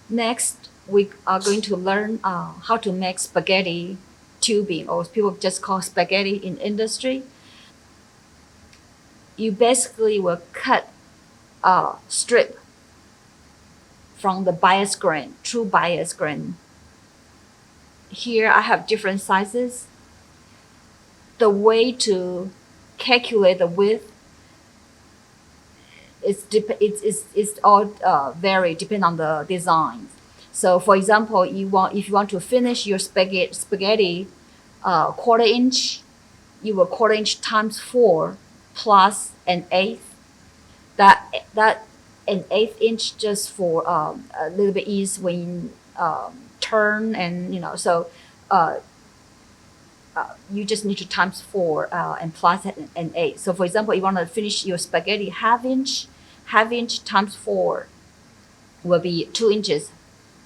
Next, we are going to learn how to make spaghetti tubing, or people just call spaghetti in industry. You basically will cut a strip from the bias grain, true bias grain. Here I have different sizes. The way to calculate the width it's all vary depending on the design. So for example, if you want to finish your spaghetti quarter inch, you will quarter inch times 4 plus an eighth. That an eighth inch just for a little bit ease when you turn, and so uh, you just need to times 4 and plus an eighth. So for example, if you want to finish your spaghetti half inch times 4 will be 2 inches,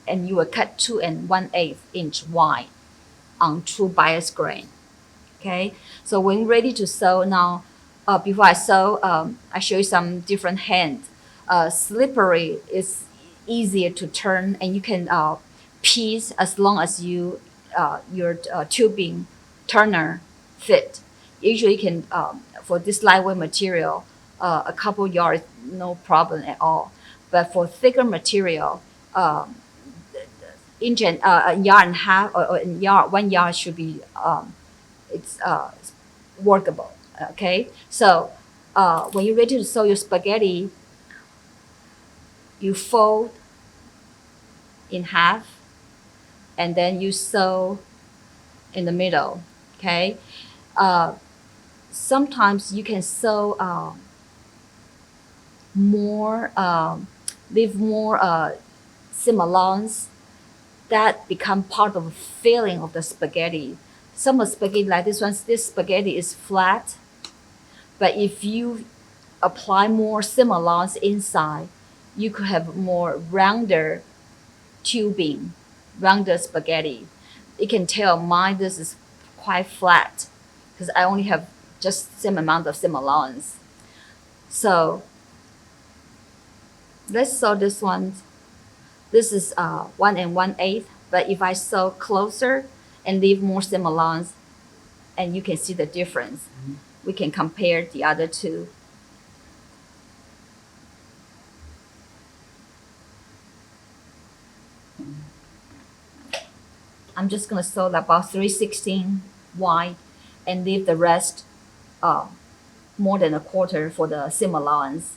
and you will cut 2 and 1/8 inch wide on true bias grain. Okay, so when ready to sew now, before I sew, I show you some different hand. Slippery is easier to turn, and you can piece as long as your tubing turner fit. Usually, you can for this lightweight material, a couple yards no problem at all. But for thicker material, inch and a yard and a half, or a yard 1 yard should be it's workable. Okay, so when you're ready to sew your spaghetti, you fold in half, and then you sew in the middle. Okay, uh, sometimes you can sew more, leave more seam allowance that become part of the filling of the spaghetti. Some of the spaghetti like this spaghetti is flat, but if you apply more seam allowance inside, you could have more rounder tubing, rounder spaghetti. You can tell mine this is quite flat because I only have just same amount of seam allowance. So let's sew this one. This is 1 1/8, but if I sew closer and leave more seam allowance, and you can see the difference. We can compare the other two. I'm just gonna sew about 3/16 wide and leave the rest uh, more than a quarter for the seam allowance.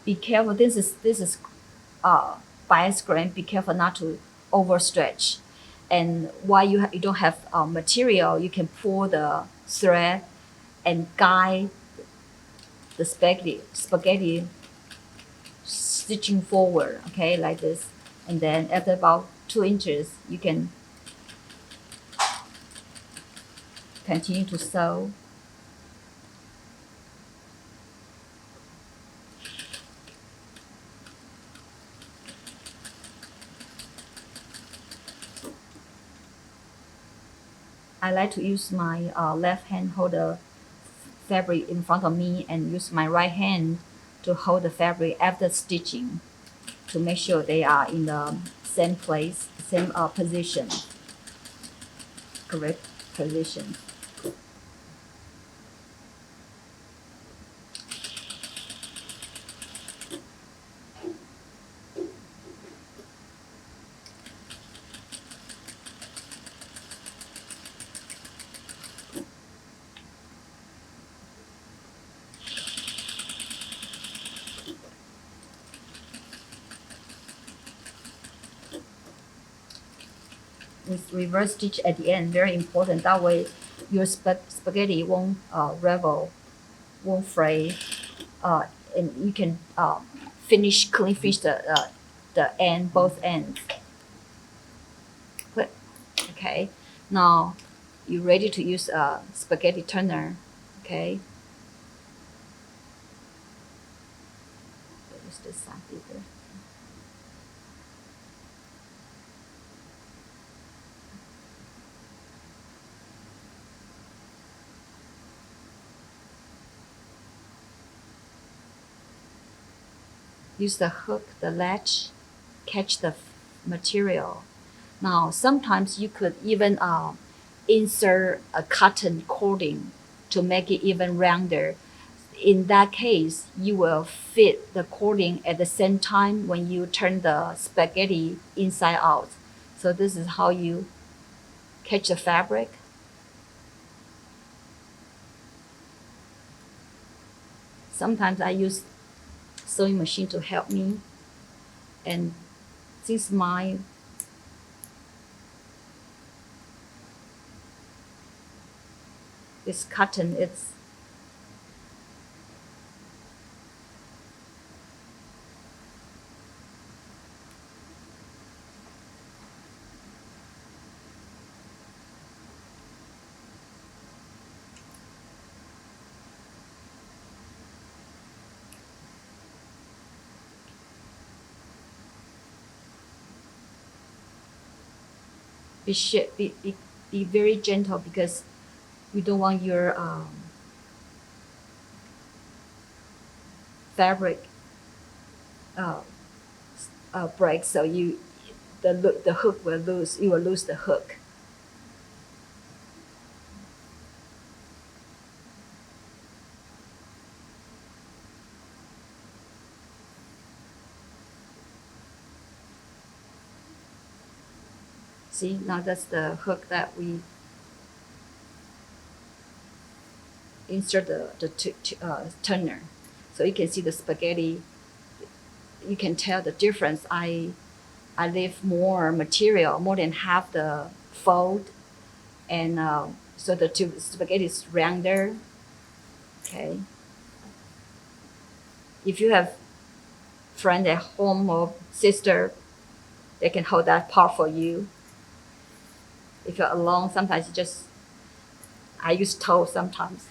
Be careful. This is bias grain. Be careful not to overstretch. And while you don't have material, you can pull the thread and guide the spaghetti stitching forward. Okay, like this. And then after about 2 inches, you can continue to sew. I like to use my left hand hold the fabric in front of me and use my right hand to hold the fabric after stitching to make sure they are in the same place, same position, correct position. With reverse stitch at the end, very important. That way, your spaghetti won't ravel, won't fray, and you can clean finish the end, both ends. Good. Okay. Now, you're ready to use a spaghetti turner. Okay. Use this side bigger. use the hook, the latch, catch the material. Now, sometimes you could even insert a cotton cording to make it even rounder. In that case, you will fit the cording at the same time when you turn the spaghetti inside out. So this is how you catch the fabric. Sometimes I use sewing machine to help me. And since this cotton, it's be very gentle because you don't want your fabric break. So the hook will lose. You will lose the hook. See, now that's the hook that we insert the turner. So you can see the spaghetti. You can tell the difference. I leave more material, more than half the fold, and so the spaghetti is rounder. Okay. If you have friend at home or sister, they can hold that part for you. If you're alone, sometimes I use toe sometimes.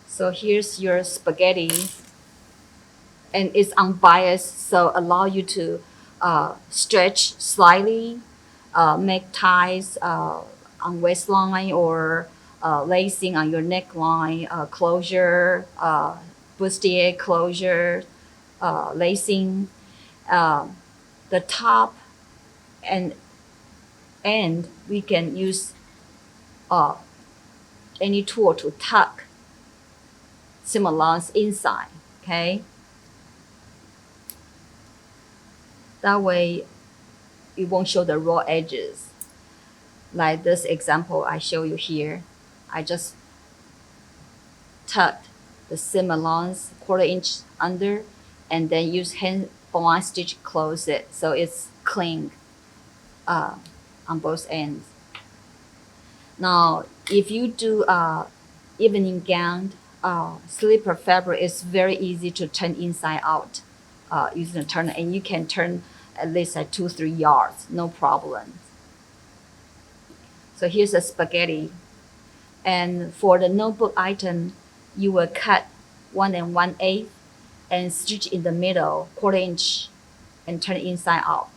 So here's your spaghetti, and it's unbiased, so allow you to stretch slightly, make ties on waistline or lacing on your neckline, closure, bustier closure, lacing. The top and end, we can use any tool to tuck seam allowance inside, okay? That way, it won't show the raw edges. Like this example I show you here, I just tucked the seam allowance 1/4 inch under, and then use hand blind stitch close it so it's clean on both ends. Now, if you do evening gown, slipper fabric is very easy to turn inside out using a turner, and you can turn at least at 2-3 yards, no problem. So here's a spaghetti, and for the notebook item, you will cut 1 1/8 and stitch in the middle 1/4 inch and turn inside out.